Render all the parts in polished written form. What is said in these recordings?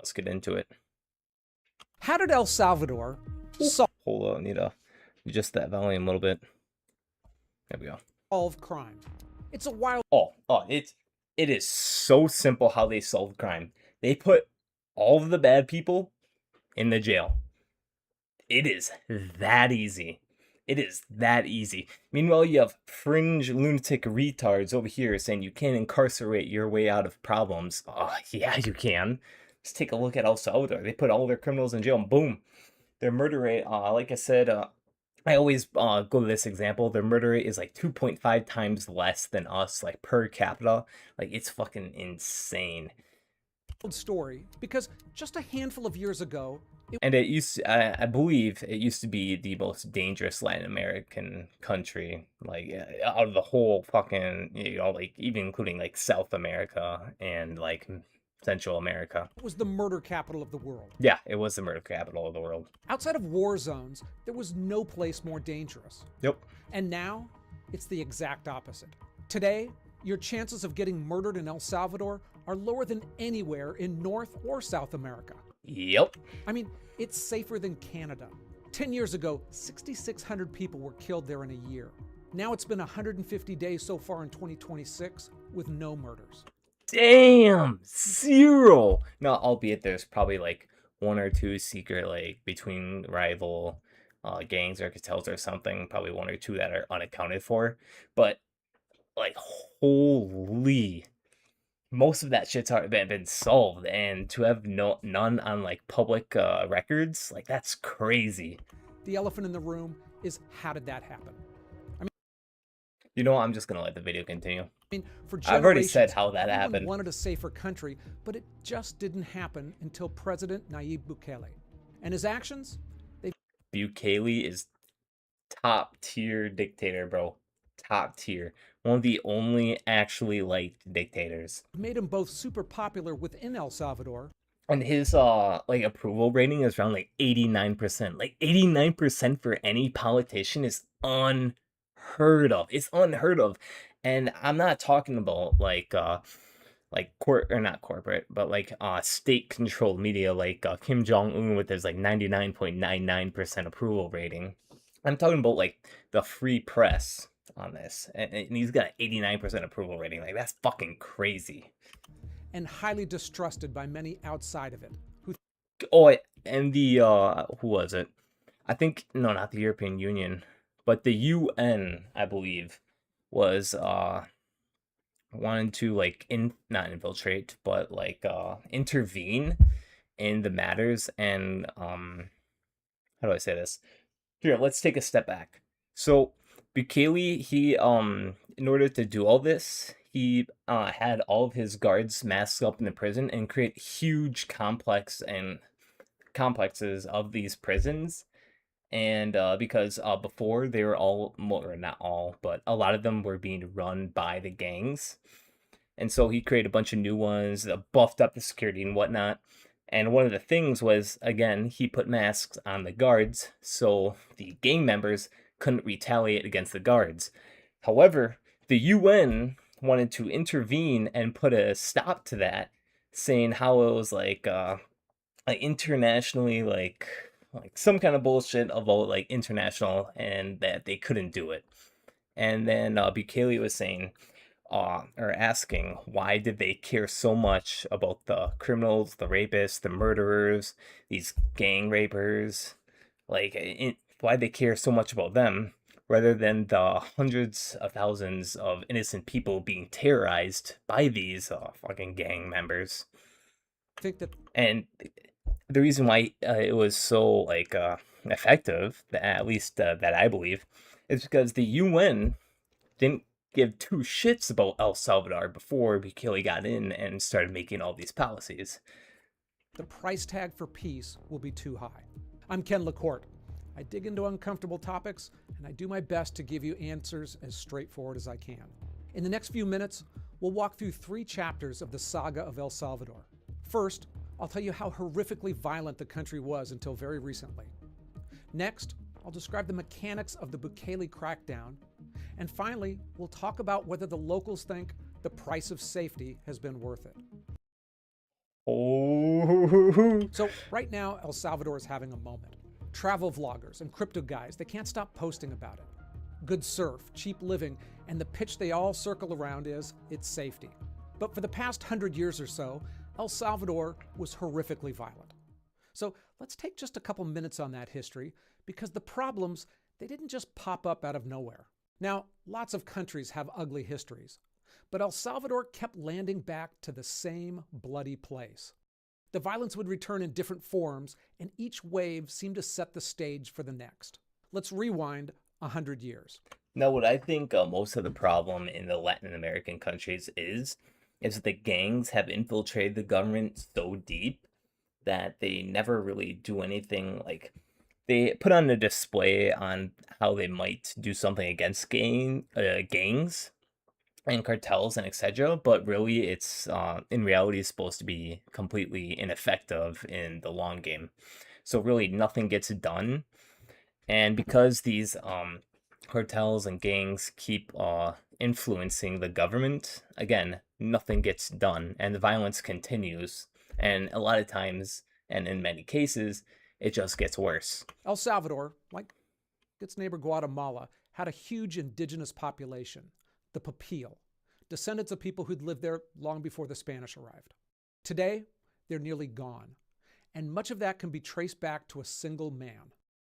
Let's get into it. How did El Salvador Hold on, need to adjust that volume a little bit. There we go. solve crime? It's a wild It is so simple how they solve crime. They put all of the bad people in the jail. It is that easy. It is that easy. Meanwhile, you have fringe lunatic retards over here saying you can't incarcerate your way out of problems. Oh, yeah, you can. Just take a look at El Salvador. They put all their criminals in jail and boom. Their murder rate, like I said, I always go to this example. Their murder rate is like 2.5 times less than us, like per capita. Like, it's fucking insane. story because just a handful of years ago, And it used I believe it used to be the most dangerous Latin American country, like out of the whole fucking, like even including like South America and like Central America. it was the murder capital of the world. Yeah, it was the murder capital of the world. Outside of war zones, there was no place more dangerous. Yep. And now, it's the exact opposite. Today, your chances of getting murdered in El Salvador are lower than anywhere in North or South America. Yep. I mean, it's safer than Canada. 10 years ago, 6,600 people were killed there in a year. Now it's been 150 days so far in 2026 with no murders. Damn, zero. Now, albeit there's probably like one or two secret, like between rival gangs or cartels or something, probably one or two that are unaccounted for. But like, holy, most of that shit's already been solved, and to have none on like public records, like that's crazy. The elephant in the room is, how did that happen? You know what? I'm just gonna let the video continue. I mean, for I've already generations, said how that everyone happened. wanted a safer country, but it just didn't happen until President Nayib Bukele. And his actions, Bukele is top tier dictator, bro. Top tier. One of the only actually liked dictators. made him both super popular within El Salvador And his like approval rating is around like 89%. Like 89% for any politician is unheard of. It's unheard of. And I'm not talking about like or not corporate, but like state controlled media like Kim Jong-un with his like 99.99% approval rating. I'm talking about like the free press on this. And he's got an 89% approval rating. Like that's fucking crazy. and highly distrusted by many outside of it, who Oh, and the who was it? I think no, not the European Union, but the UN, I believe, was wanted to like not infiltrate, but like intervene in the matters and how do I say this? Here, let's take a step back. So Bukele, he in order to do all this, he had all of his guards masked up in the prison and create huge complexes of these prisons. And because before they were all, or not all, but a lot of them were being run by the gangs. And so he created a bunch of new ones, buffed up the security and whatnot. And one of the things was, again, he put masks on the guards so the gang members couldn't retaliate against the guards. However, the UN wanted to intervene and put a stop to that, saying how it was like internationally like some kind of bullshit about like international and that they couldn't do it. And then Bukele was saying or asking why did they care so much about the criminals, the rapists, the murderers, these gang rapers, like why they care so much about them rather than the hundreds of thousands of innocent people being terrorized by these fucking gang members. think that And the reason why it was so like effective, at least that I believe, is because the UN didn't give two shits about El Salvador before Bukele got in and started making all these policies. the price tag for peace will be too high. I'm Ken LaCourte. I dig into uncomfortable topics, and I do my best to give you answers as straightforward as I can. In the next few minutes, we'll walk through 3 chapters of the saga of El Salvador. First, I'll tell you how horrifically violent the country was until very recently. Next, I'll describe the mechanics of the Bukele crackdown. And finally, we'll talk about whether the locals think the price of safety has been worth it. Oh So right now, El Salvador is having a moment. Travel vloggers and crypto guys, they can't stop posting about it. Good surf, cheap living, and the pitch they all circle around is its safety. But for the past 100 years or so, El Salvador was horrifically violent. So let's take just a couple minutes on that history, because the problems, they didn't just pop up out of nowhere. Now, lots of countries have ugly histories, but El Salvador kept landing back to the same bloody place. The violence would return in different forms, and each wave seemed to set the stage for the next. Let's rewind 100 years. Now, what I think most of the problem in the Latin American countries is that the gangs have infiltrated the government so deep that they never really do anything. Like, they put on a display on how they might do something against gangs and cartels and etc. But really, it's in reality is supposed to be completely ineffective in the long game. So really, nothing gets done. And because these cartels and gangs keep influencing the government, again, nothing gets done, and the violence continues. And a lot of times, and in many cases, it just gets worse. El Salvador, like its neighbor Guatemala, had a huge indigenous population, the Papil, descendants of people who'd lived there long before the Spanish arrived. Today, they're nearly gone, and much of that can be traced back to a single man,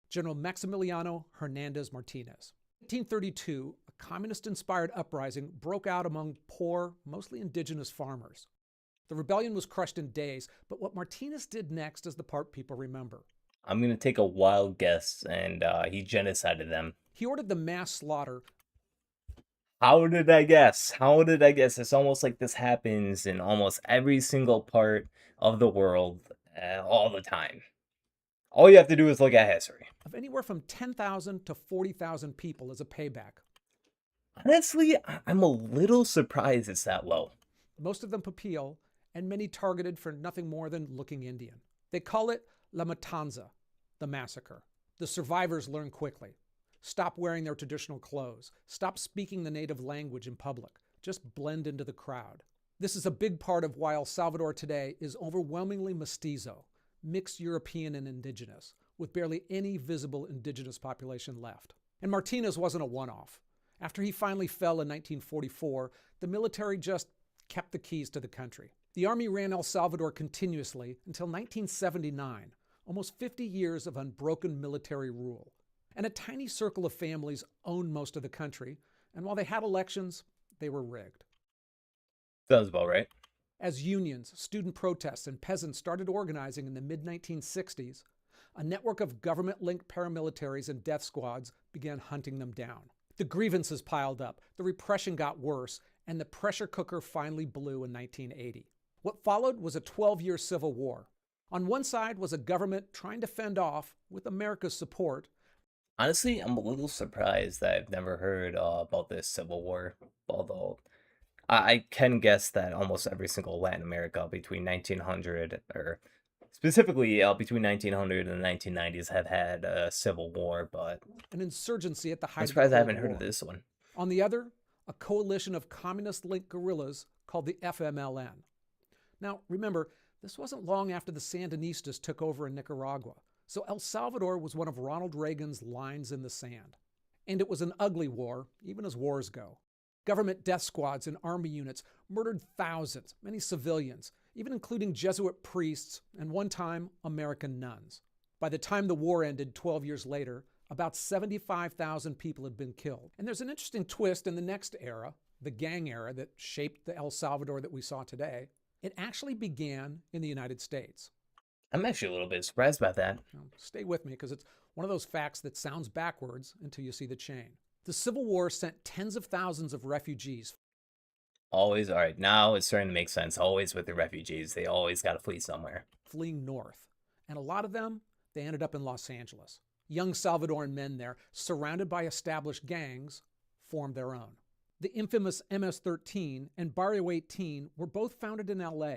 General Maximiliano Hernandez Martinez. In 1832, a communist-inspired uprising broke out among poor, mostly indigenous farmers. The rebellion was crushed in days, but what Martinez did next is the part people remember. I'm going to take a wild guess, and he genocided them. He ordered the mass slaughter. How did I guess? How did I guess? It's almost like this happens in almost every single part of the world all the time. All you have to do is look at history. Of anywhere from 10,000 to 40,000 people as a payback. Honestly, I'm a little surprised it's that low. Most of them Papil, and many targeted for nothing more than looking Indian. They call it La Matanza, the massacre. The survivors learn quickly. Stop wearing their traditional clothes. Stop speaking the native language in public. Just blend into the crowd. This is a big part of why El Salvador today is overwhelmingly mestizo, mixed European and indigenous, with barely any visible indigenous population left. And Martinez wasn't a one-off. After he finally fell in 1944, the military just kept the keys to the country. The army ran El Salvador continuously until 1979, almost 50 years of unbroken military rule. And a tiny circle of families owned most of the country, and while they had elections, they were rigged. Sounds about right. As unions, student protests, and peasants started organizing in the mid-1960s, a network of government-linked paramilitaries and death squads began hunting them down. The grievances piled up, the repression got worse, and the pressure cooker finally blew in 1980. What followed was a 12-year civil war. On one side was a government trying to fend off, with America's support. Honestly, I'm a little surprised that I've never heard about this civil war, although I can guess that almost every single Latin America between 1900, or specifically between 1900 and the 1990s, have had a civil war, but an insurgency at the height I'm of the surprised I Cold haven't heard of War. this one. On the other, a coalition of communist-linked guerrillas called the FMLN. Now, remember, this wasn't long after the Sandinistas took over in Nicaragua, so El Salvador was one of Ronald Reagan's lines in the sand. And it was an ugly war, even as wars go. Government death squads and army units murdered thousands, many civilians, even including Jesuit priests and one time American nuns. By the time the war ended 12 years later, about 75,000 people had been killed. And there's an interesting twist in the next era, the gang era that shaped the El Salvador that we saw today. It actually began in the United States. I'm actually a little bit surprised about that. Now, stay with me, because it's one of those facts that sounds backwards until you see the chain. The Civil War sent tens of thousands of refugees. Always, all right, now it's starting to make sense. Always with the refugees, they always got to flee somewhere. Fleeing north. And a lot of them, they ended up in Los Angeles. Young Salvadoran men there, surrounded by established gangs, formed their own. The infamous MS-13 and Barrio 18 were both founded in LA,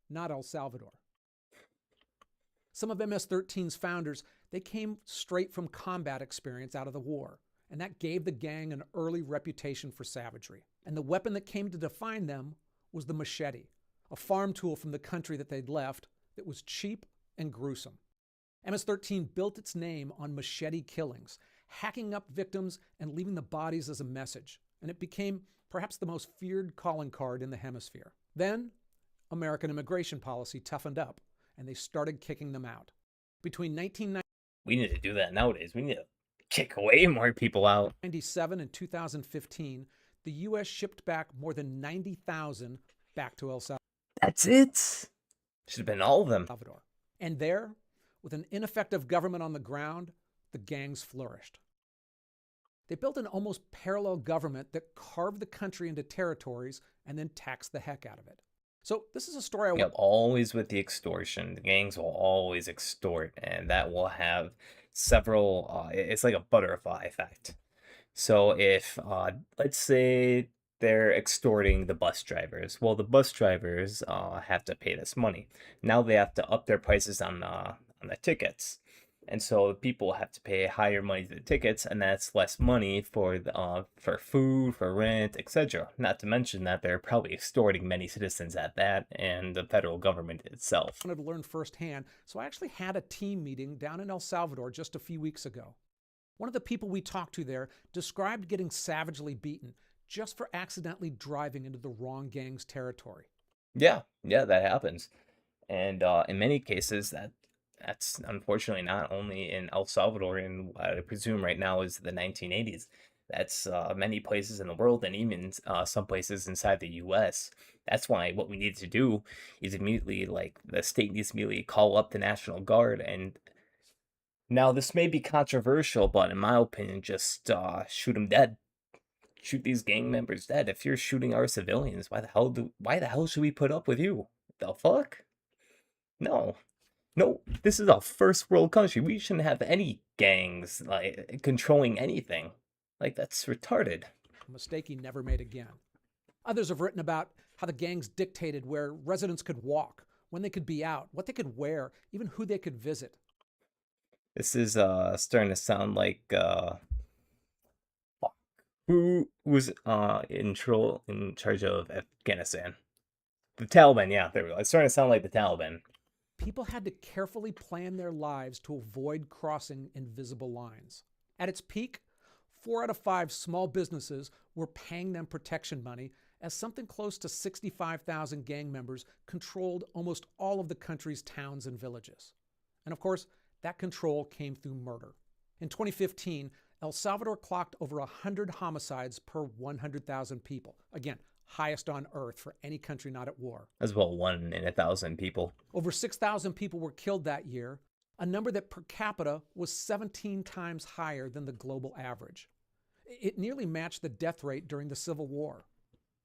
not El Salvador. Some of MS-13's founders, they came straight from combat experience out of the war, and that gave the gang an early reputation for savagery. And the weapon that came to define them was the machete, a farm tool from the country that they'd left that was cheap and gruesome. MS-13 built its name on machete killings, hacking up victims and leaving the bodies as a message, and it became perhaps the most feared calling card in the hemisphere. Then, American immigration policy toughened up, and they started kicking them out. Between 1997 We need to do that nowadays. We need to kick way more people out. and 2015, the U.S. shipped back more than 90,000 back to El That's it. Should have been all of them. Salvador. And there, with an ineffective government on the ground, the gangs flourished. They built an almost parallel government that carved the country into territories and then taxed the heck out of it. So this is a story I want. Yep, always with the extortion. The gangs will always extort, and that will have several. It's like a butterfly effect. So if let's say they're extorting the bus drivers, well, the bus drivers have to pay this money. Now they have to up their prices on the tickets. And so people have to pay higher money to the tickets, and that's less money for food, for rent, etc. Not to mention that they're probably extorting many citizens at that, and the federal government itself. I wanted to learn firsthand, so I actually had a team meeting down in El Salvador just a few weeks ago. One of the people we talked to there described getting savagely beaten just for accidentally driving into the wrong gang's territory. Yeah, that happens, and in many cases that's unfortunately not only in El Salvador, and what I presume right now is the 1980s. That's many places in the world, and even some places inside the U.S. That's why what we need to do is immediately, like, the state needs to immediately call up the National Guard. And now this may be controversial, but in my opinion, just shoot them dead. Shoot these gang members dead. If you're shooting our civilians, why the hell should we put up with you? The fuck? No. No, this is a first world country. We shouldn't have any gangs like controlling anything. Like, that's retarded. A mistake he never made again. Others have written about how the gangs dictated where residents could walk, when they could be out, what they could wear, even who they could visit. This is starting to sound like who was in charge of Afghanistan? The Taliban, yeah, there we go. It's starting to sound like the Taliban. People had to carefully plan their lives to avoid crossing invisible lines. At its peak, 4 out of 5 small businesses were paying them protection money, as something close to 65,000 gang members controlled almost all of the country's towns and villages. And of course, that control came through murder. In 2015, El Salvador clocked over 100 homicides per 100,000 people. Again, highest on earth for any country not at war. As well, 1 in 1,000 people. Over 6,000 people were killed that year, a number that per capita was 17 times higher than the global average. It nearly matched the death rate during the Civil War.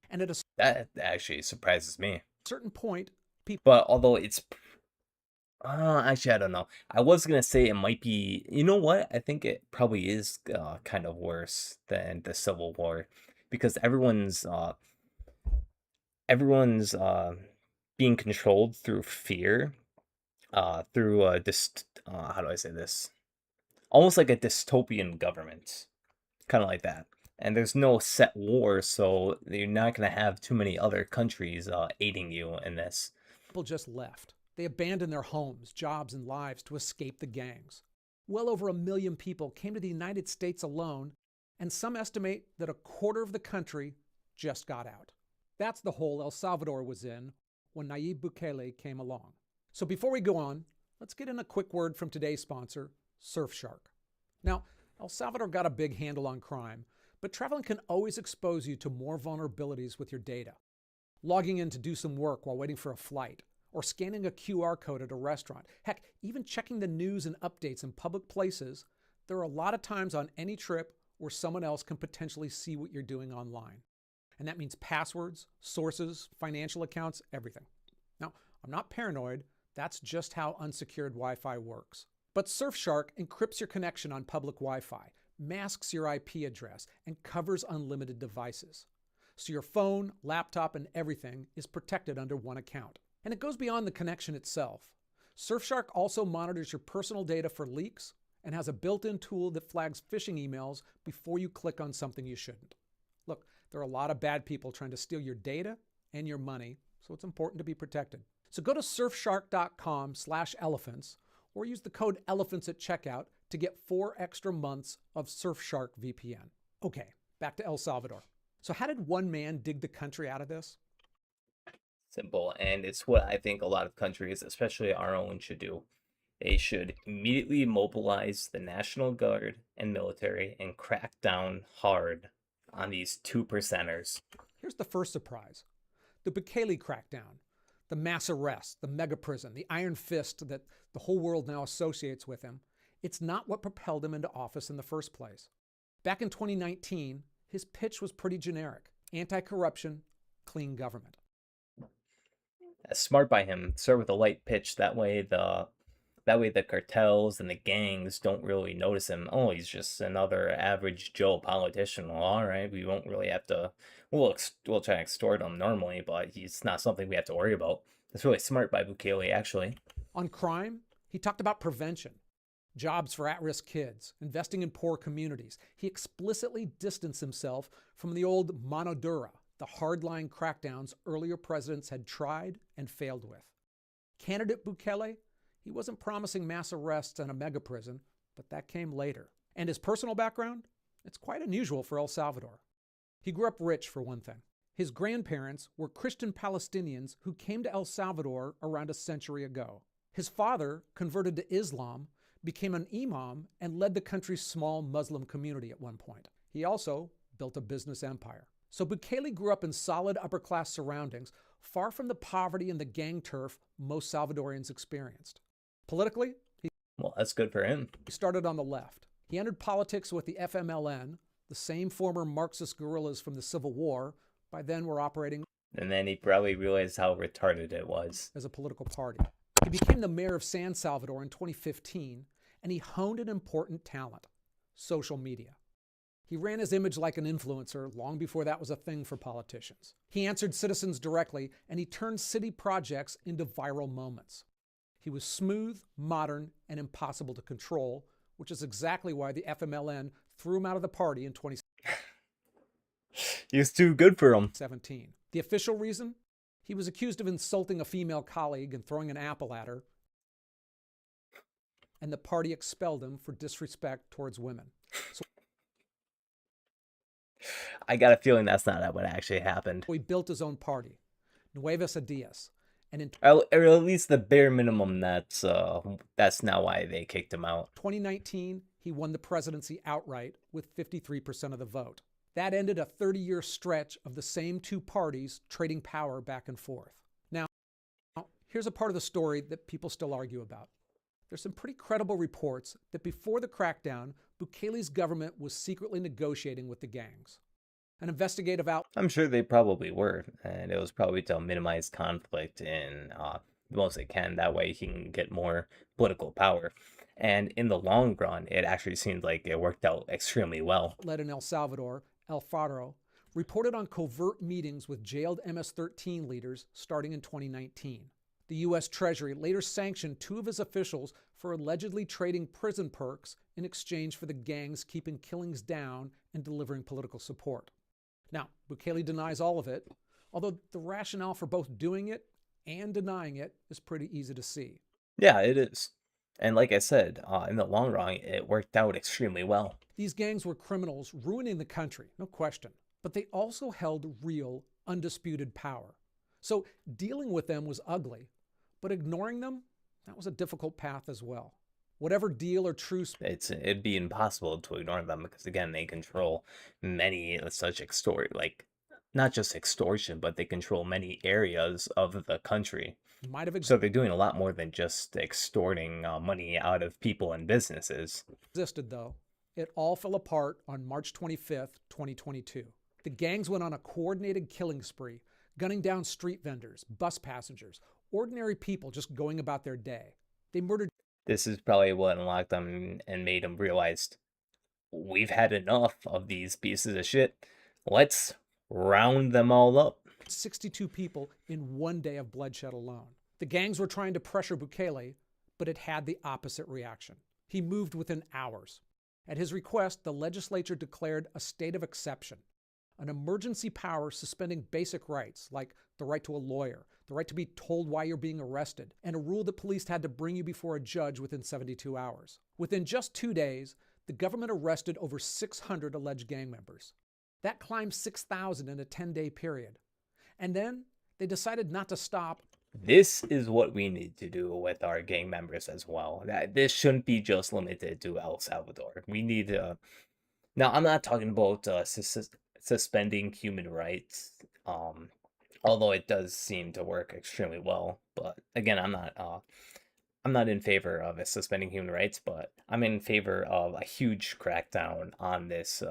And at a That actually surprises me. certain point, people... But although it's... actually, I don't know. I was going to say it might be... You know what? I think it probably is kind of worse than the Civil War. Because everyone's being controlled through fear. Through how do I say this? Almost like a dystopian government. Kind of like that. And there's no set war, so you're not going to have too many other countries aiding you in this. People just left. They abandoned their homes, jobs, and lives to escape the gangs. Well over 1 million people came to the United States alone, and some estimate that a quarter of the country just got out. That's the hole El Salvador was in when Nayib Bukele came along. So before we go on, let's get in a quick word from today's sponsor, Surfshark. Now, El Salvador got a big handle on crime, but traveling can always expose you to more vulnerabilities with your data. Logging in to do some work while waiting for a flight, or scanning a QR code at a restaurant. Heck, even checking the news and updates in public places, there are a lot of times on any trip where someone else can potentially see what you're doing online. And that means passwords, sources, financial accounts, everything. Now, I'm not paranoid. That's just how unsecured Wi-Fi works. But Surfshark encrypts your connection on public Wi-Fi, masks your IP address, and covers unlimited devices. So your phone, laptop, and everything is protected under one account. And it goes beyond the connection itself. Surfshark also monitors your personal data for leaks and has a built-in tool that flags phishing emails before you click on something you shouldn't. Look, there are a lot of bad people trying to steal your data and your money, so it's important to be protected. So go to surfshark.com/elephants or use the code elephants at checkout to get 4 extra months of Surfshark VPN. Okay, back to El Salvador. So how did one man dig the country out of this? Simple, and it's what I think a lot of countries, especially our own, should do. They should immediately mobilize the National Guard and military and crack down hard on these 2%ers. Here's the first surprise. The Bukele crackdown, the mass arrests, the mega prison, the iron fist that the whole world now associates with him, it's not what propelled him into office in the first place. Back in 2019, his pitch was pretty generic: anti-corruption, clean government. That's smart by him. Start with a light pitch. That way the cartels and the gangs don't really notice him. Oh, he's just another average Joe politician. Well, all right, we won't really have to. We'll try to extort him normally, but he's not something we have to worry about. That's really smart by Bukele, actually. On crime, he talked about prevention, jobs for at-risk kids, investing in poor communities. He explicitly distanced himself from the old mano dura, the hardline crackdowns earlier presidents had tried and failed with. Candidate Bukele, he wasn't promising mass arrests and a mega prison, but that came later. And his personal background? It's quite unusual for El Salvador. He grew up rich, for one thing. His grandparents were Christian Palestinians who came to El Salvador around a century ago. His father converted to Islam, became an imam, and led the country's small Muslim community at one point. He also built a business empire. So Bukele grew up in solid upper-class surroundings, far from the poverty and the gang turf most Salvadorians experienced. Politically, Well, that's good for him. he started on the left. He entered politics with the FMLN, the same former Marxist guerrillas from the Civil War, by then were operating And then he probably realized how retarded it was. as a political party. He became the mayor of San Salvador in 2015, and he honed an important talent: social media. He ran his image like an influencer long before that was a thing for politicians. He answered citizens directly, and he turned city projects into viral moments. He was smooth, modern, and impossible to control, which is exactly why the FMLN threw him out of the party in 2017. He was too good for him. The official reason? He was accused of insulting a female colleague and throwing an apple at her, and the party expelled him for disrespect towards women. So I got a feeling that's not what actually happened. he built his own party, Nuevas Ideas, and in Or at least the bare minimum, that's not why they kicked him out. 2019, he won the presidency outright with 53% of the vote. That ended a 30-year stretch of the same two parties trading power back and forth. Now, here's a part of the story that people still argue about. There's some pretty credible reports that before the crackdown, Bukele's government was secretly negotiating with the gangs. An investigative outlet I'm sure they probably were, and it was probably to minimize conflict in the most they can. That way he can get more political power. And in the long run, it actually seemed like it worked out extremely well. in El Salvador, El Faro, reported on covert meetings with jailed MS-13 leaders starting in 2019. The U.S. Treasury later sanctioned 2 of his officials for allegedly trading prison perks in exchange for the gangs keeping killings down and delivering political support. Now, Bukele denies all of it, although the rationale for both doing it and denying it is pretty easy to see. Yeah, it is. And like I said, in the long run, it worked out extremely well. These gangs were criminals ruining the country, no question, but they also held real, undisputed power. So dealing with them was ugly, but ignoring them, that was a difficult path as well. Whatever deal or truce It'd be impossible to ignore them because again, they control many such not just extortion, but they control many areas of the country. might have So they're doing a lot more than just extorting money out of people and businesses. existed, though, it all fell apart on March 25th, 2022. The gangs went on a coordinated killing spree, gunning down street vendors, bus passengers, ordinary people just going about their day. They murdered This is probably what unlocked them and made them realize we've had enough of these pieces of shit. Let's round them all up. 62 people in one day of bloodshed alone. The gangs were trying to pressure Bukele, but it had the opposite reaction. He moved within hours. At his request, the legislature declared a state of exception, an emergency power suspending basic rights like the right to a lawyer, the right to be told why you're being arrested, and a rule that police had to bring you before a judge within 72 hours. Within just 2 days, the government arrested over 600 alleged gang members. That climbed 6,000 in a 10-day period. And then they decided not to stop. This is what we need to do with our gang members as well. That this shouldn't be just limited to El Salvador. We need to. Now, I'm not talking about suspending human rights, although it does seem to work extremely well. But again, I'm not in favor of suspending human rights, but I'm in favor of a huge crackdown on this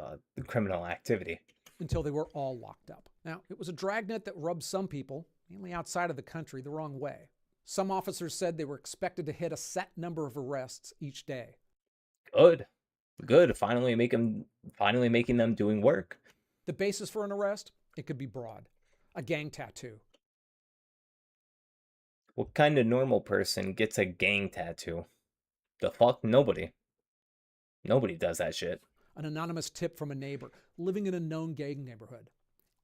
criminal activity. Until they were all locked up. Now, it was a dragnet that rubbed some people, mainly outside of the country, the wrong way. Some officers said they were expected to hit a set number of arrests each day. Good, good. Finally making them doing work. The basis for an arrest? It could be broad. A gang tattoo. What kind of normal person gets a gang tattoo? The fuck? Nobody. Nobody does that shit. An anonymous tip from a neighbor living in a known gang neighborhood.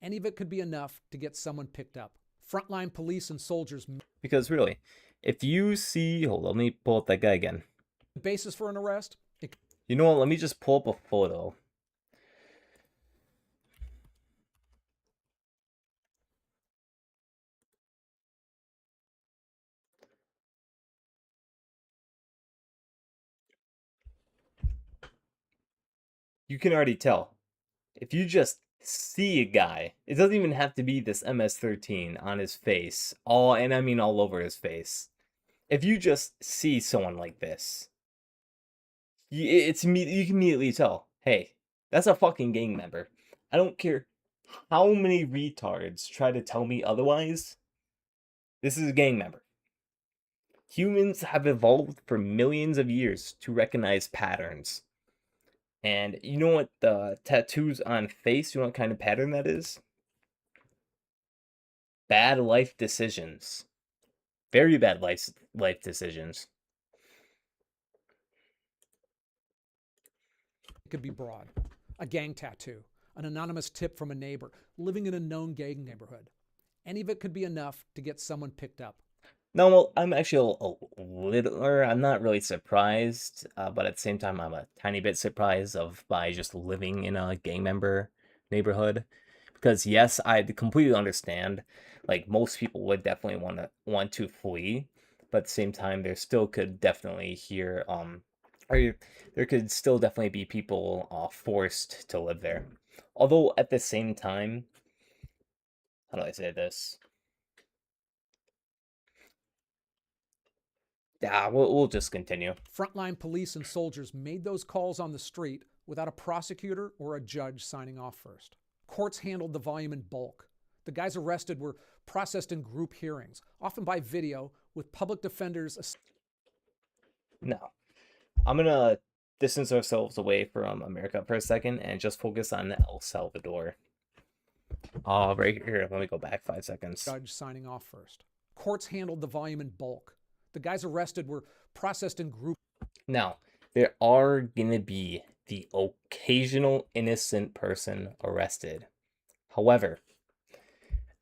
Any of it could be enough to get someone picked up. Frontline police and soldiers. Because really, if you see, hold on, let me pull up that guy again. The basis for an arrest? You know what? Let me just pull up a photo. You can already tell. If you just see a guy, it doesn't even have to be this MS-13 on his face, and I mean all over his face. If you just see someone like this, you can immediately tell, hey, that's a fucking gang member. I don't care how many retards try to tell me otherwise. This is a gang member. Humans have evolved for millions of years to recognize patterns. And you know what the tattoos on face, you know what kind of pattern that is? Bad life decisions. Very bad life decisions. It could be broad. A gang tattoo. An anonymous tip from a neighbor living in a known gang neighborhood. Any of it could be enough to get someone picked up. No, well, I'm actually a little, or I'm not really surprised, but at the same time, I'm a tiny bit surprised by just living in a gang member neighborhood. Because yes, I completely understand, like most people would definitely want to flee, but at the same time, there still could definitely or there could still definitely be people forced to live there. Although at the same time, how do I say this? Yeah, we'll just continue. Frontline police and soldiers made those calls on the street without a prosecutor or a judge signing off first. Courts handled the volume in bulk. The guys arrested were processed in group hearings, often by video, with public defenders. Now, I'm gonna distance ourselves away from America for a second and just focus on El Salvador. Right here, let me go back 5 seconds. Judge signing off first. Courts handled the volume in bulk. The guys arrested were processed in group. Now, there are gonna be the occasional innocent person arrested. However,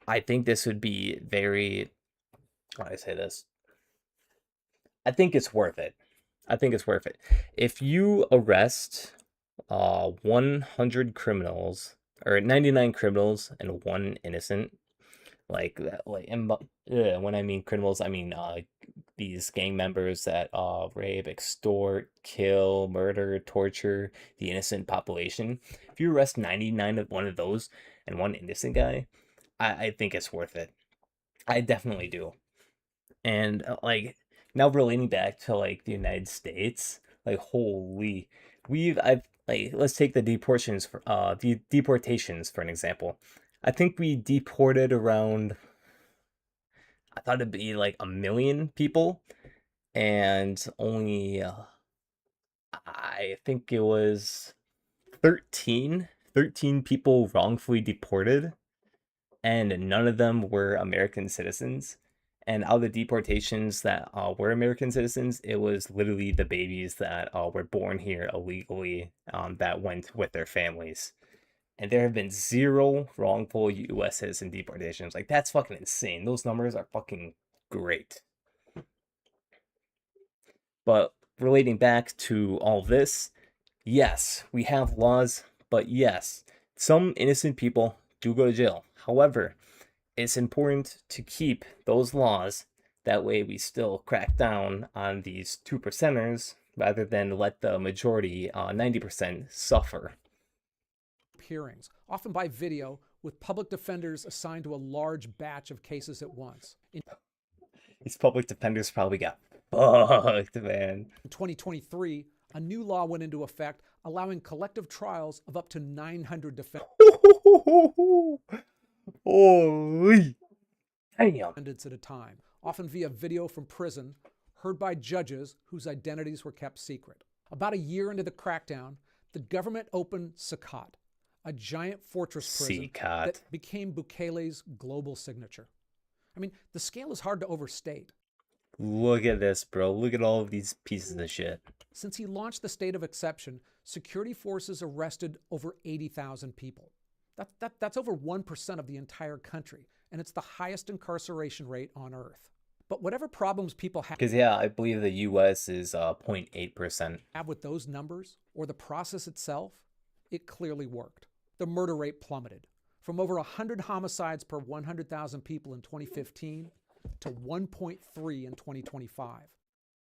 I think this would be very, how do I say this? I think it's worth it. I think it's worth it. If you arrest 100 criminals or 99 criminals and one innocent, like that, when I mean criminals, I mean these gang members that rape, extort, kill, murder, torture the innocent population. If you arrest 99 of one of those and one innocent guy, I think it's worth it. I definitely do. And now relating back to like the United States, like holy, I've like let's take the deportations for an example. I think we deported around, I thought it'd be like 1 million people, and only I think it was 13 people wrongfully deported, and none of them were American citizens. And out of the deportations that were American citizens, it was literally the babies that were born here illegally that went with their families. and there have been 0 wrongful U.S. citizen deportations. Like, that's fucking insane. Those numbers are fucking great. But relating back to all this, yes, we have laws, but yes, some innocent people do go to jail. However, it's important to keep those laws. That way, we still crack down on these 2%ers rather than let the majority, 90%, suffer. Hearings, often by video, with public defenders assigned to a large batch of cases at once. In These public defenders probably got fucked, man. 2023, a new law went into effect allowing collective trials of up to 900 Holy damn. defendants at a time, often via video from prison, heard by judges whose identities were kept secret. About a year into the crackdown, the government opened Sakat, a giant fortress prison that became Bukele's global signature. I mean, the scale is hard to overstate. Look at this, bro. Look at all of these pieces of shit. Since he launched the state of exception, security forces arrested over 80,000 people. That's over 1% of the entire country, and it's the highest incarceration rate on Earth. But whatever problems people have, because yeah, I believe the U.S. is 0.8%. Have with those numbers or the process itself, it clearly worked. The murder rate plummeted from over 100 homicides per 100,000 people in 2015 to 1.3 in 2025.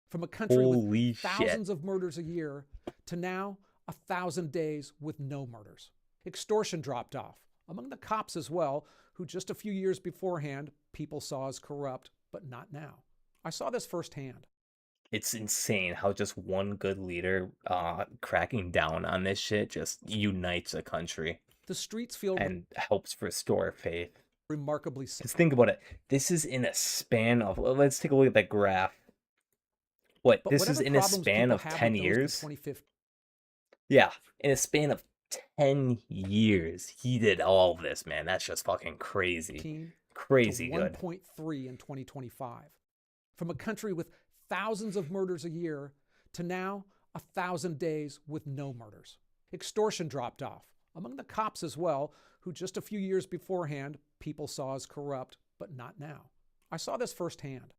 From a country with thousands of murders a year to now 1,000 days with no murders. Extortion dropped off, among the cops as well, who just a few years beforehand people saw as corrupt, but not now. I saw this firsthand. It's insane how just one good leader cracking down on this shit just unites a country. The streets feel and helps restore faith. Remarkably safe. Just think about it. This is in a span of, let's take a look at that graph. This is in a span of 10 years? Yeah, in a span of 10 years, he did all of this, man. That's just fucking crazy. Crazy good. 1.3 in 2025. From a country with thousands of murders a year to now 1,000 days with no murders. Extortion dropped off, among the cops as well, who just a few years beforehand people saw as corrupt, but not now. I saw this firsthand.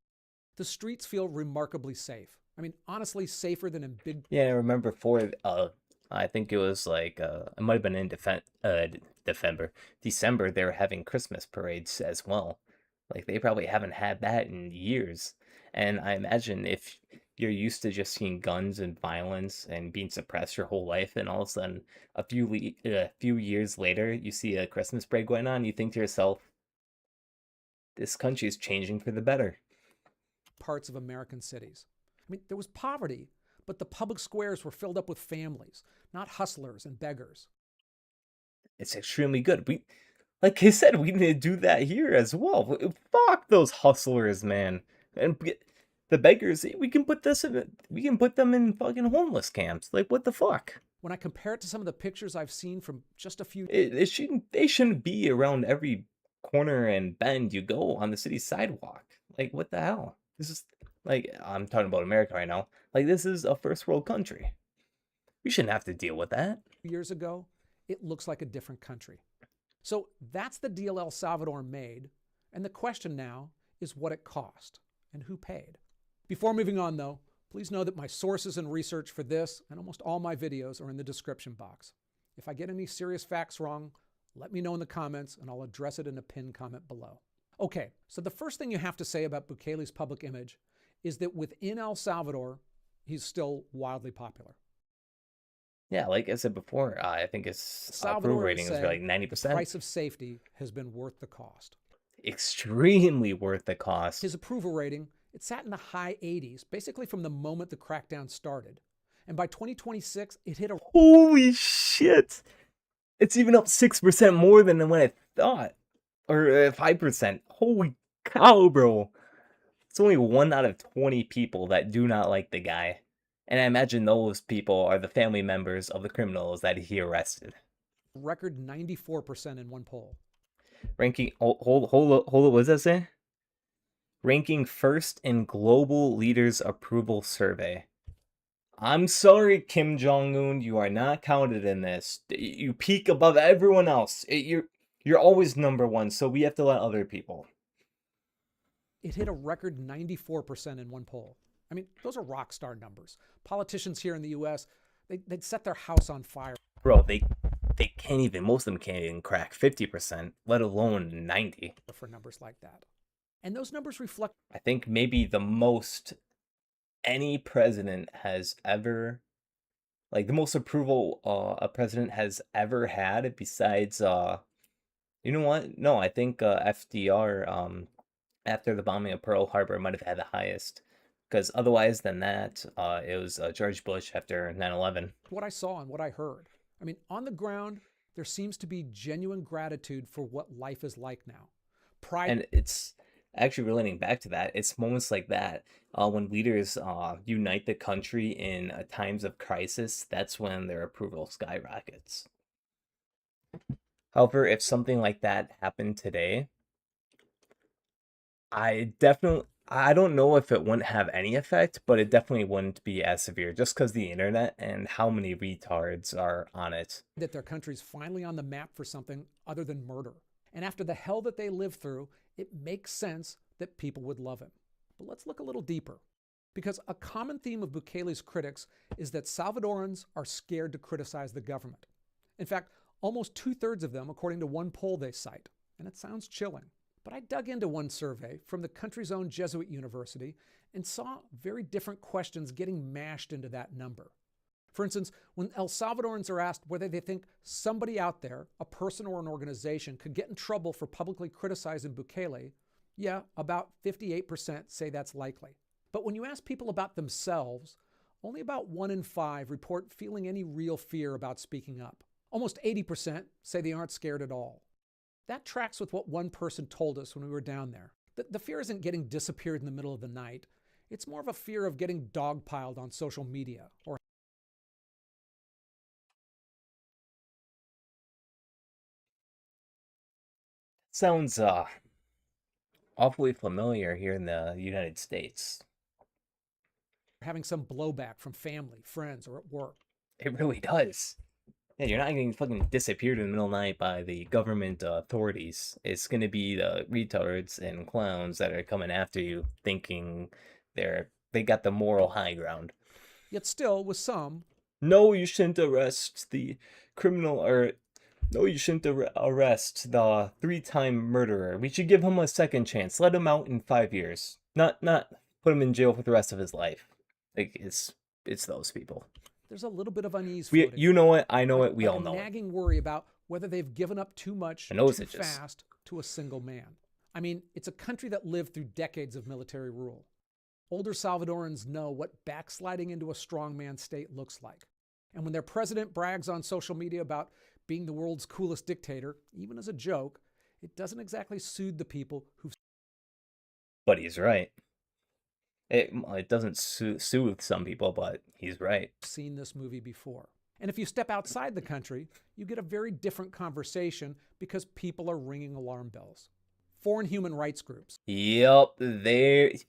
The streets feel remarkably safe. I mean, honestly, safer than in big... Yeah, I remember I think it was like, it might have been in December, they were having Christmas parades as well. Like, they probably haven't had that in years. And I imagine if you're used to just seeing guns and violence and being suppressed your whole life, and all of a sudden, a few years later, you see a Christmas parade going on, you think to yourself, this country is changing for the better. Parts of American cities. I mean, there was poverty, but the public squares were filled up with families, not hustlers and beggars. It's extremely good. Like I said, we need to do that here as well. Fuck those hustlers, man. And the beggars, we can put them in fucking homeless camps. Like, what the fuck? When I compare it to some of the pictures I've seen from just a few... They shouldn't be around every corner and bend you go on the city sidewalk. Like, what the hell? This is, like, I'm talking about America right now. Like, this is a first world country. We shouldn't have to deal with that. Years ago, it looks like a different country. So that's the deal El Salvador made. And the question now is what it cost and who paid. Before moving on, though, please know that my sources and research for this and almost all my videos are in the description box. If I get any serious facts wrong, let me know in the comments and I'll address it in a pinned comment below. Okay, so the first thing you have to say about Bukele's public image is that within El Salvador, he's still wildly popular. Yeah, like I said before, I think his approval rating is like 90%. The price of safety has been worth the cost. Extremely worth the cost. His approval rating, it sat in the high 80s, basically from the moment the crackdown started. And by 2026, it hit a... Holy shit! It's even up 6% more than when I thought. Or 5%. Holy cow, bro. It's only 1 out of 20 people that do not like the guy. And I imagine those people are the family members of the criminals that he arrested. Record 94% in one poll. Ranking, hold up, what does that say? Ranking first in global leaders approval survey. I'm sorry, Kim Jong Un, you are not counted in this. You peak above everyone else. You're always number one, so we have to let other people. It hit a record 94% in one poll. I mean, those are rock star numbers. Politicians here in the US, they'd set their house on fire. Bro, they can't even, most of them can't even crack 50%, let alone 90. For numbers like that. And those numbers reflect I think maybe the most any president has ever, like the most approval a president has ever had besides you know what? No, I think FDR after the bombing of Pearl Harbor might have had the highest. Because otherwise than that, it was George Bush after 9/11. what I saw and what I heard. I mean, on the ground, there seems to be genuine gratitude for what life is like now. Pride. And it's actually relating back to that. It's moments like that when leaders unite the country in times of crisis. That's when their approval skyrockets. However, if something like that happened today, I don't know if it wouldn't have any effect, but it definitely wouldn't be as severe just because the internet and how many retards are on it. that their country's finally on the map for something other than murder. And after the hell that they lived through, it makes sense that people would love him. But let's look a little deeper. Because a common theme of Bukele's critics is that Salvadorans are scared to criticize the government. In fact, almost 2/3 of them, according to one poll they cite. And it sounds chilling. But I dug into one survey from the country's own Jesuit university and saw very different questions getting mashed into that number. For instance, when El Salvadorans are asked whether they think somebody out there, a person or an organization, could get in trouble for publicly criticizing Bukele, yeah, about 58% say that's likely. But when you ask people about themselves, only about 1 in 5 report feeling any real fear about speaking up. Almost 80% say they aren't scared at all. That tracks with what one person told us when we were down there. The fear isn't getting disappeared in the middle of the night. It's more of a fear of getting dogpiled on social media or Sounds awfully familiar here in the United States. having some blowback from family, friends, or at work. It really does. Yeah, you're not getting fucking disappeared in the middle of the night by the government authorities. It's gonna be the retards and clowns that are coming after you, thinking they got the moral high ground. Yet still, with some, No, you shouldn't arrest the criminal, or no, you shouldn't arrest the three-time murderer. We should give him a second chance. Let him out in 5 years. Not put him in jail for the rest of his life. Like it's those people. there's a little bit of unease We, floating. you know it, I know it, we like all a know it. nagging worry about whether they've given up too much, I know too it's just fast to a single man. I mean, it's a country that lived through decades of military rule. Older Salvadorans know what backsliding into a strongman state looks like. And when their president brags on social media about being the world's coolest dictator, even as a joke, it doesn't exactly soothe the people who've But he's right. It doesn't soothe some people, but he's right. seen this movie before. And if you step outside the country, you get a very different conversation because people are ringing alarm bells. Foreign human rights groups, Yup, that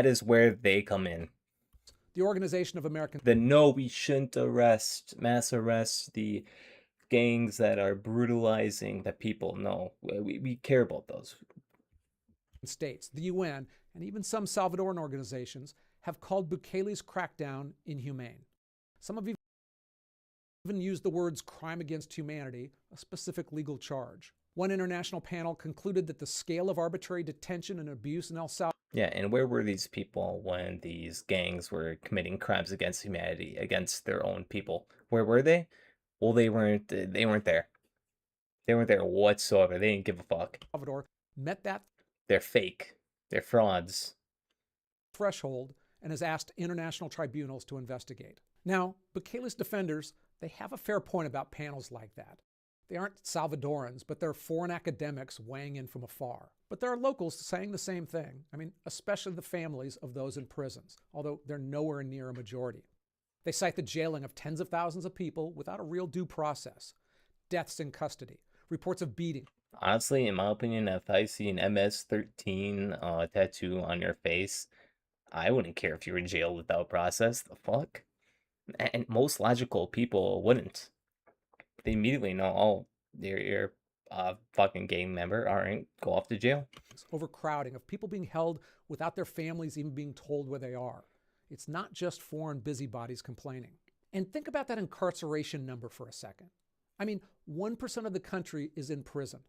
is where they come in. the Organization of American The no, we shouldn't mass arrest the gangs that are brutalizing the people. No, we care about those. States, the UN, and even some Salvadoran organizations have called Bukele's crackdown inhumane. Some have even used the words crime against humanity, a specific legal charge. One international panel concluded that the scale of arbitrary detention and abuse in El Salvador. Yeah, and where were these people when these gangs were committing crimes against humanity, against their own people? Where were they? Well, they weren't. They weren't there. They weren't there whatsoever. They didn't give a fuck. Met that They're fake. They're frauds. threshold and has asked international tribunals to investigate. Now, Bukele's defenders, they have a fair point about panels like that. They aren't Salvadorans, but they're foreign academics weighing in from afar. But there are locals saying the same thing. I mean, especially the families of those in prisons, although they're nowhere near a majority. They cite the jailing of tens of thousands of people without a real due process, deaths in custody, reports of beating. Honestly, in my opinion, if I see an MS-13 tattoo on your face, I wouldn't care if you were in jail without process. The fuck? And most logical people wouldn't. They immediately know, oh, you're a fucking gang member. All right, go off to jail. Overcrowding, of people being held without their families even being told where they are. It's not just foreign busybodies complaining. And think about that incarceration number for a second. I mean, 1% of the country is in prison.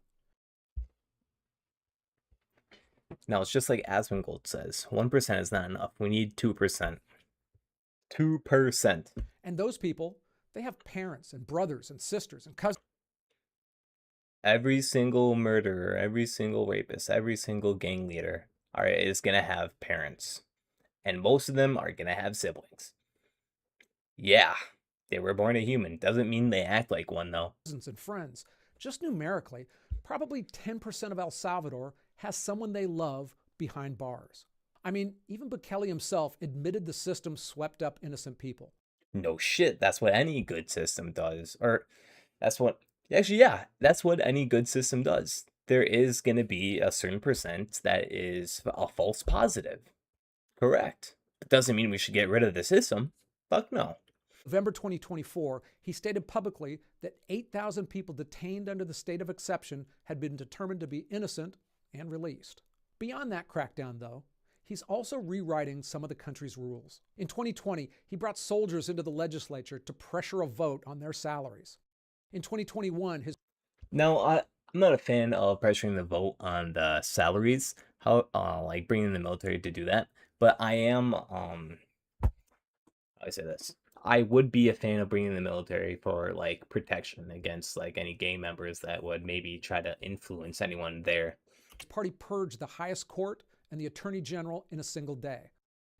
Now, it's just like Asmongold says 1% is not enough. We need 2%. 2%. And those people, they have parents and brothers and sisters and cousins. Every single murderer, every single rapist, every single gang leader is going to have parents. And most of them are going to have siblings. Yeah, they were born a human. Doesn't mean they act like one, though. And friends. Just numerically, probably 10% of El Salvador has someone they love behind bars. I mean, even Bukele himself admitted the system swept up innocent people. No shit, that's what any good system does. Or that's what, actually, yeah, that's what any good system does. There is going to be a certain percent that is a false positive. Correct. It doesn't mean we should get rid of the system. Fuck no. November 2024, he stated publicly that 8,000 people detained under the state of exception had been determined to be innocent and released. Beyond that crackdown, though, he's also rewriting some of the country's rules. In 2020, he brought soldiers into the legislature to pressure a vote on their salaries. In 2021, his... Now, I'm not a fan of pressuring the vote on the salaries, like bringing the military to do that, but I am, how do I say this? I would be a fan of bringing the military for like protection against like any gang members that would maybe try to influence anyone there. Party purged the highest court and the attorney general in a single day.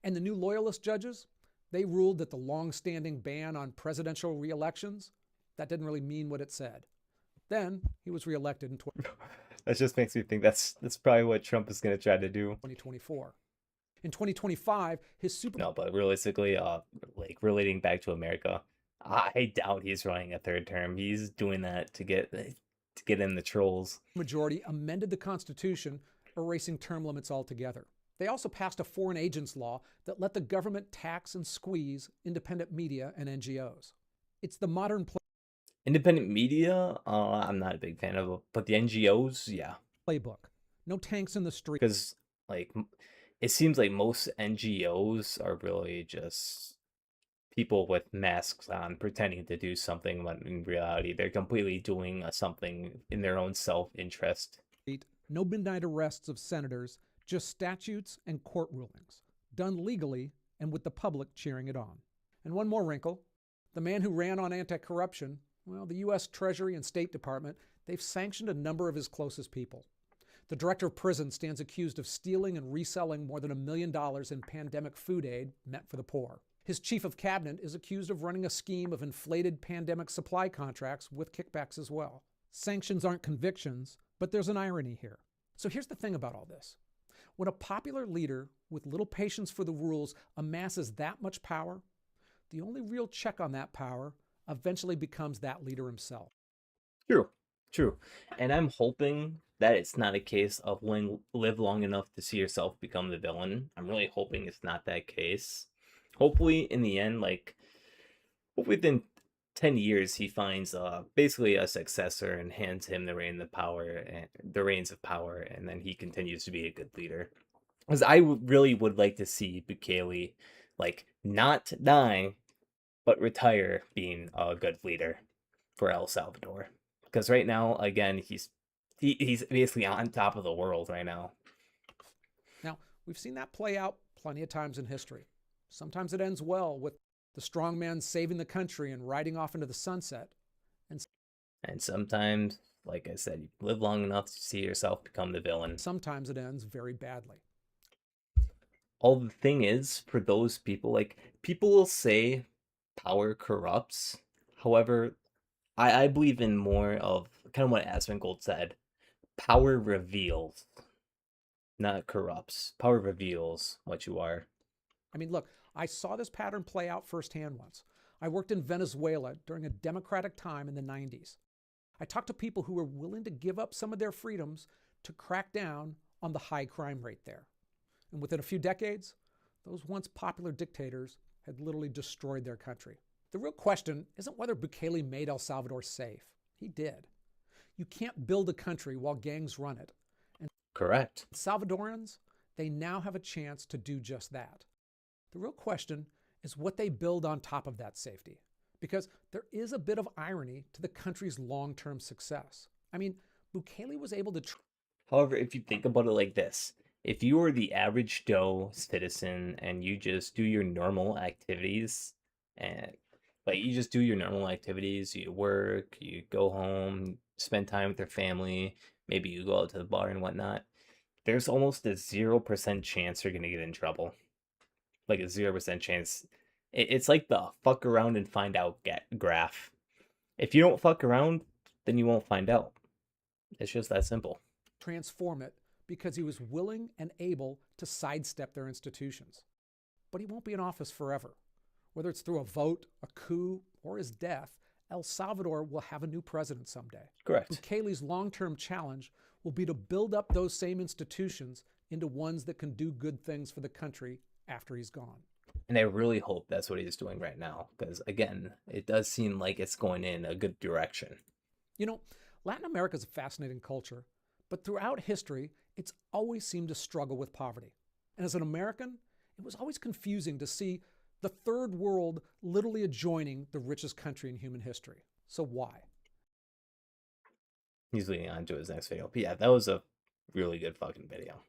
And the new loyalist judges, they ruled that the long-standing ban on presidential re-elections, that didn't really mean what it said. Then he was reelected in That just makes me think that's probably what Trump is going to try to do. 2024. In 2025, his super... No, but realistically, like relating back to America, I doubt he's running a third term. He's doing that to get in the trolls. Majority amended the Constitution, erasing term limits altogether. They also passed a foreign agents law that let the government tax and squeeze independent media and NGOs. It's the modern independent media, I'm not a big fan of, but the NGOs, yeah. Playbook. No tanks in the street. Because like it seems like most NGOs are really just people with masks on pretending to do something when in reality they're completely doing something in their own self-interest. No midnight arrests of senators, just statutes and court rulings, done legally and with the public cheering it on. And one more wrinkle, the man who ran on anti-corruption, well, the U.S. Treasury and State Department, they've sanctioned a number of his closest people. The director of prison stands accused of stealing and reselling more than $1 million in pandemic food aid meant for the poor. His chief of cabinet is accused of running a scheme of inflated pandemic supply contracts with kickbacks as well. Sanctions aren't convictions, but there's an irony here. So here's the thing about all this. When a popular leader with little patience for the rules amasses that much power, the only real check on that power eventually becomes that leader himself. True. And I'm hoping that it's not a case of live long enough to see yourself become the villain. I'm really hoping it's not that case. Hopefully, in the end, like, within 10 years, he finds basically a successor and hands him the reins of power, and then he continues to be a good leader. Because I really would like to see Bukele, like, not die, but retire being a good leader for El Salvador. Because right now, again, he's basically on top of the world right now. Now, we've seen that play out plenty of times in history. Sometimes it ends well with the strong man saving the country and riding off into the sunset. And sometimes, like I said, you live long enough to see yourself become the villain. Sometimes it ends very badly. All the thing is, for those people, like, people will say power corrupts. However, I believe in more of kind of what Asmongold said. Power reveals, not corrupts. Power reveals what you are. I mean, look, I saw this pattern play out firsthand once. I worked in Venezuela during a democratic time in the 90s. I talked to people who were willing to give up some of their freedoms to crack down on the high crime rate there. And within a few decades, Those once popular dictators had literally destroyed their country. The real question isn't whether Bukele made El Salvador safe. He did. You can't build a country while gangs run it. And Correct. Salvadorans, they now have a chance to do just that. The real question is what they build on top of that safety. Because there is a bit of irony to the country's long-term success. I mean, Bukele was able to... However, if you think about it like this, if you are the average Joe citizen and you just do your normal activities, and like you just do your normal activities, you work, you go home, spend time with your family, maybe you go out to the bar and whatnot, there's almost a 0% chance you're gonna get in trouble. Like a 0% chance. It's like the fuck around and find out graph. If you don't fuck around, then you won't find out. It's just that simple. transform it because he was willing and able to sidestep their institutions. But he won't be in office forever. Whether it's through a vote, a coup, or his death, El Salvador will have a new president someday. Correct. Bukele's long-term challenge will be to build up those same institutions into ones that can do good things for the country after he's gone. And I really hope that's what he's doing right now, because again, it does seem like it's going in a good direction. You know, Latin America is a fascinating culture, but throughout history, it's always seemed to struggle with poverty. And as an American, it was always confusing to see the third world literally adjoining the richest country in human history. So why? He's leading on to his next video. But yeah, that was a really good fucking video.